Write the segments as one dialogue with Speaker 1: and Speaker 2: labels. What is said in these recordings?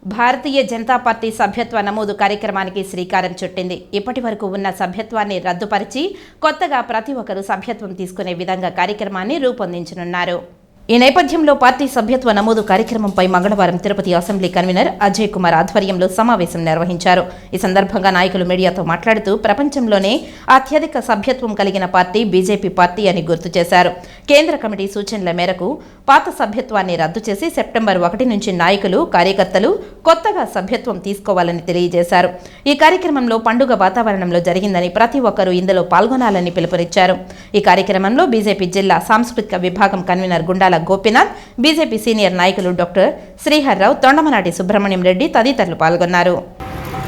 Speaker 1: Bharatiya Janata party సభ్యత్వ నమోదు కార్యక్రమానికి శ్రీకారం చుట్టింది. ఇప్పటి వరకు ఉన్న సభ్యత్వాన్ని రద్దుపరిచి కొత్తగా ప్రతి ఒక్కరూ సభ్యత్వం తీసుకునే విధంగా కార్యక్రమాన్ని రూపొందించనున్నారు. ఈ నేపథ్యంలో పార్టీ సభ్యత్వ నమోదు కార్యక్రమంపై మంగళవారం తిరుపతి అసెంబ్లీ కన్వీనర్ అజయ్ కుమార్ ఆధ్వర్యంలో సమావేశం నిర్వహించారు. ఈ సందర్భంగా నాయకులు మీడియాతో మాట్లాడుతూ ప్రపంచంలోనే అత్యధిక సభ్యత్వం కలిగిన పార్టీ బీజేపీ పార్టీ అని గుర్తు చేశారు. కేంద్ర కమిటీ సూచనల మేరకు పాత సభ్యత్వాన్ని రద్దు చేసి సెప్టెంబర్ 1 నుంచి నాయకులు, కార్యకర్తలు కొత్తగా సభ్యత్వం తీసుకోవాలని తెలియజేశారు. ఈ కార్యక్రమంలో పండుగ వాతావరణంలో జరిగిందని, ప్రతి ఒక్కరూ ఇందులో పాల్గొనాలని పిలుపునిచ్చారు. ఈ కార్యక్రమంలో బీజేపీ జిల్లా సాంస్కృతిక విభాగం convener Gundala Gopinath, BJP senior నాయకులు డాక్టర్ శ్రీహర్రావు, తొండమనాటి సుబ్రహ్మణ్యం రెడ్డి తదితరులు పాల్గొన్నారు.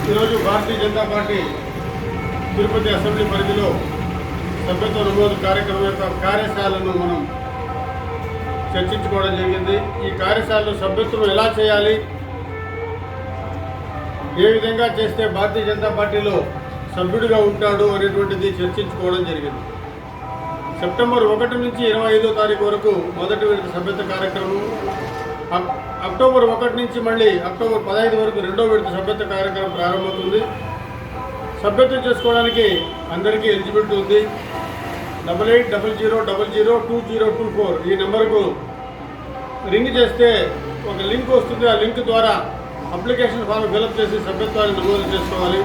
Speaker 2: ఈరోజు భారతీయ జనతా పార్టీ తిరుపతి అసెంబ్లీ పరిధిలో సభ్యత్వ నమోదు కార్యక్రమం యొక్క కార్యశాలను మనం చర్చించుకోవడం జరిగింది. ఈ కార్యశాలలో సభ్యత్వం ఎలా చేయాలి, ఏ విధంగా చేస్తే భారతీయ జనతా పార్టీలో సభ్యుడిగా ఉంటాడు అనేటువంటిది చర్చించుకోవడం జరిగింది. సెప్టెంబర్ 1 నుంచి 25వ తారీఖు వరకు మొదటి విడత సభ్యత్వ కార్యక్రమం, అక్టోబర్ 1 నుంచి మళ్ళీ అక్టోబర్ 15 వరకు రెండో విడత సభ్యత్వ కార్యక్రమం ప్రారంభమవుతుంది. సభ్యత్వం చేసుకోవడానికి అందరికీ ఎలిజిబిలిటీ ఉంది. 8800002024 ఈ నెంబర్కు రింగ్ చేస్తే ఒక లింక్ వస్తుంది. ఆ లింక్ ద్వారా అప్లికేషన్ ఫామ్ ఫిలప్ చేసి సభ్యత్వాన్ని నమోదు చేసుకోవాలి.